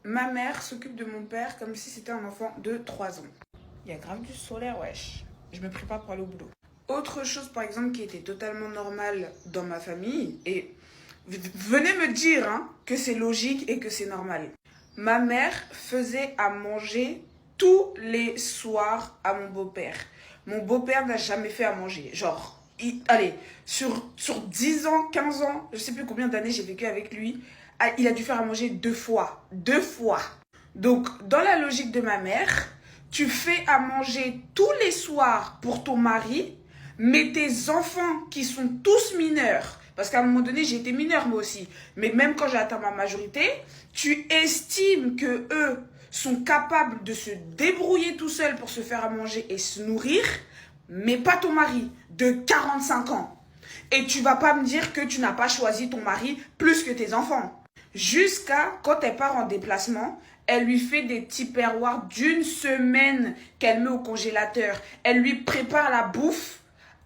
Ma mère s'occupe de mon père comme si c'était un enfant de 3 ans. Il y a grave du solaire, wesh. Je me prépare pour aller au boulot. Autre chose, par exemple, qui était totalement normale dans ma famille, et venez me dire que c'est logique et que c'est normal. Ma mère faisait à manger tous les soirs à mon beau-père. Mon beau-père n'a jamais fait à manger. Genre, allez, sur 10 ans, 15 ans, je sais plus combien d'années j'ai vécu avec lui, il a dû faire à manger 2 fois. 2 fois. Donc, dans la logique de ma mère, tu fais à manger tous les soirs pour ton mari, mais tes enfants qui sont tous mineurs, parce qu'à un moment donné, j'ai été mineure moi aussi, mais même quand j'ai atteint ma majorité, tu estimes que eux sont capables de se débrouiller tout seuls pour se faire à manger et se nourrir, mais pas ton mari de 45 ans. Et tu vas pas me dire que tu n'as pas choisi ton mari plus que tes enfants. Jusqu'à quand elle part en déplacement, elle lui fait des petits perroirs d'1 semaine qu'elle met au congélateur. Elle lui prépare la bouffe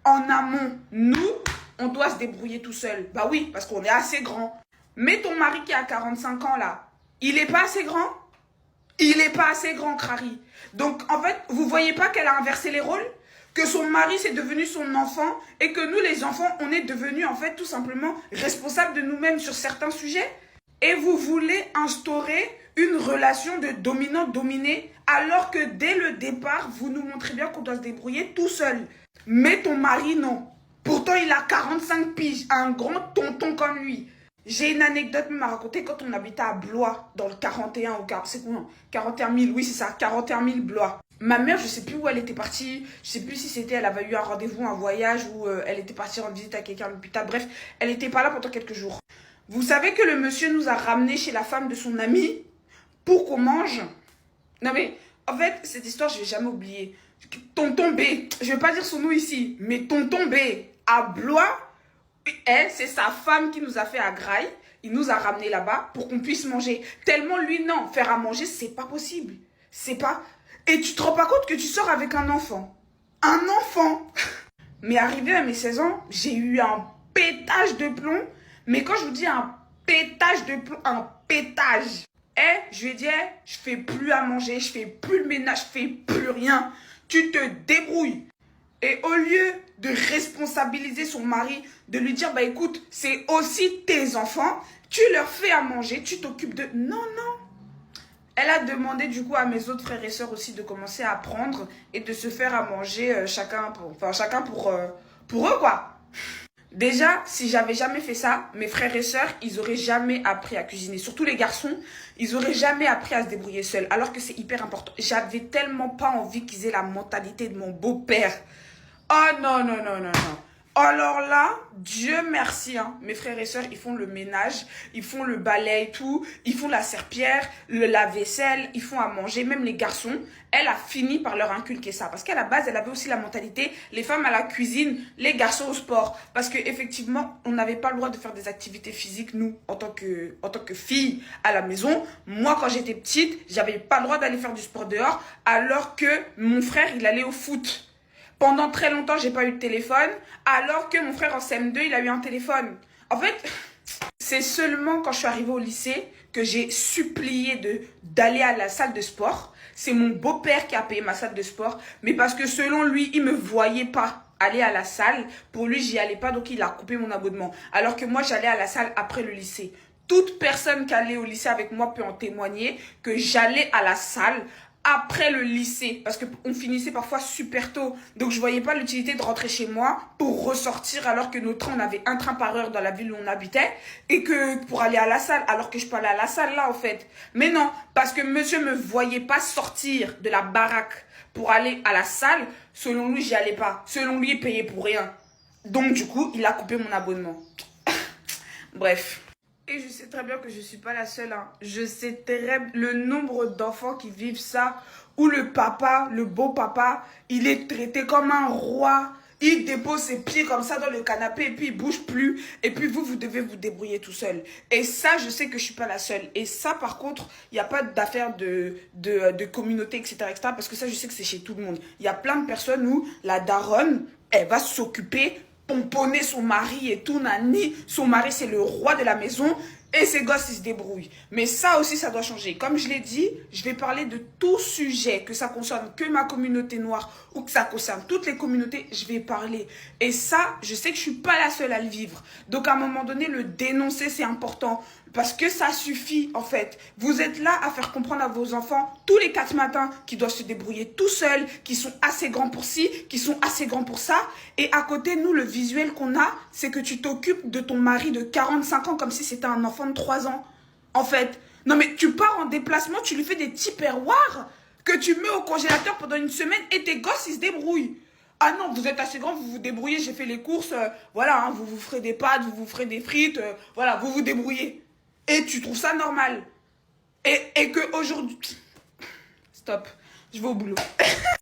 en amont. Nous, on doit se débrouiller tout seul. Bah oui, parce qu'on est assez grand. Mais ton mari qui a 45 ans là, il est pas assez grand? Il est pas assez grand, Crary. Donc en fait, vous voyez pas qu'elle a inversé les rôles? Que son mari c'est devenu son enfant et que nous les enfants, on est devenus en fait tout simplement responsables de nous-mêmes sur certains sujets? Et vous voulez instaurer une relation de dominant-dominé alors que dès le départ, vous nous montrez bien qu'on doit se débrouiller tout seul. Mais ton mari, non. Pourtant, il a 45 piges, un grand tonton comme lui. J'ai une anecdote même à raconter quand on habitait à Blois, dans le 41 ou 41 000, oui c'est ça, 41 000 Blois. Ma mère, je sais plus où elle était partie, je sais plus si c'était, elle avait eu un rendez-vous, un voyage, ou elle était partie rendre visite à quelqu'un à l'hôpital, bref, elle n'était pas là pendant quelques jours. Vous savez que le monsieur nous a ramenés chez la femme de son ami pour qu'on mange? Non mais, en fait, cette histoire, je vais jamais oublier. Tonton B, je vais pas dire son nom ici, mais Tonton B, à Blois, elle, c'est sa femme qui nous a fait à Graille. Il nous a ramenés là-bas pour qu'on puisse manger. Tellement lui, non, faire à manger, c'est pas possible. C'est pas... Et tu te rends pas compte que tu sors avec un enfant. Un enfant. Mais arrivé à mes 16 ans, j'ai eu un pétage de plomb. Mais quand je vous dis un pétage de plomb, un pétage. Je lui ai dit, je fais plus à manger, je fais plus le ménage, je fais plus rien. Tu te débrouilles. Et au lieu de responsabiliser son mari, de lui dire, bah écoute, c'est aussi tes enfants, tu leur fais à manger, tu t'occupes de... Non, non. Elle a demandé du coup à mes autres frères et sœurs aussi de commencer à apprendre et de se faire à manger chacun pour eux quoi. Déjà, si j'avais jamais fait ça, mes frères et sœurs, ils auraient jamais appris à cuisiner. Surtout les garçons, ils auraient jamais appris à se débrouiller seuls. Alors que c'est hyper important. J'avais tellement pas envie qu'ils aient la mentalité de mon beau-père. Oh non, non, non, non, non. Alors là, Dieu merci, mes frères et sœurs, ils font le ménage, ils font le balai et tout, ils font la serpillière, le lave-vaisselle, ils font à manger, même les garçons. Elle a fini par leur inculquer ça. Parce qu'à la base, elle avait aussi la mentalité, les femmes à la cuisine, les garçons au sport. Parce qu'effectivement, on n'avait pas le droit de faire des activités physiques, nous, en tant que filles à la maison. Moi, quand j'étais petite, j'avais pas le droit d'aller faire du sport dehors, alors que mon frère, il allait au foot. Pendant très longtemps, j'ai pas eu de téléphone, alors que mon frère en CM2, il a eu un téléphone. En fait, c'est seulement quand je suis arrivée au lycée que j'ai supplié d'aller à la salle de sport. C'est mon beau-père qui a payé ma salle de sport, mais parce que selon lui, il me voyait pas aller à la salle. Pour lui, j'y allais pas, donc il a coupé mon abonnement. Alors que moi, j'allais à la salle après le lycée. Toute personne qui allait au lycée avec moi peut en témoigner que j'allais à la salle après le lycée, parce qu'on finissait parfois super tôt, donc je voyais pas l'utilité de rentrer chez moi pour ressortir alors que nos trains, on avait un train par heure dans la ville où on habitait, et que pour aller à la salle, alors que je peux aller à la salle là en fait. Mais non, parce que monsieur me voyait pas sortir de la baraque pour aller à la salle, selon lui j'y allais pas, selon lui il payait pour rien. Donc du coup, il a coupé mon abonnement. Bref. Et je sais très bien que je ne suis pas la seule. Je sais très le nombre d'enfants qui vivent ça, où le papa, le beau papa, il est traité comme un roi. Il dépose ses pieds comme ça dans le canapé et puis il bouge plus. Et puis vous devez vous débrouiller tout seul. Et ça, je sais que je suis pas la seule. Et ça, par contre, il n'y a pas d'affaire de communauté, etc., etc. Parce que ça, je sais que c'est chez tout le monde. Il y a plein de personnes où la daronne, elle va s'occuper pomponner son mari et tout, nani. Son mari, c'est le roi de la maison. Et ces gosses, ils se débrouillent. Mais ça aussi, ça doit changer. Comme je l'ai dit, je vais parler de tout sujet, que ça concerne que ma communauté noire ou que ça concerne toutes les communautés, je vais parler. Et ça, je sais que je suis pas la seule à le vivre. Donc, à un moment donné, le dénoncer, c'est important. Parce que ça suffit, en fait. Vous êtes là à faire comprendre à vos enfants, tous les 4 matins, qu'ils doivent se débrouiller tout seuls, qu'ils sont assez grands pour ci, qu'ils sont assez grands pour ça. Et à côté, nous, le visuel qu'on a, c'est que tu t'occupes de ton mari de 45 ans comme si c'était un enfant de 3 ans. En fait, non mais tu pars en déplacement, tu lui fais des petits perroirs que tu mets au congélateur pendant une semaine et tes gosses, ils se débrouillent. Ah non, vous êtes assez grand, vous vous débrouillez, j'ai fait les courses, voilà, hein, vous vous ferez des pâtes, vous vous ferez des frites, voilà, vous vous débrouillez. Et tu trouves ça normal. Et que aujourd'hui... Stop, je vais au boulot.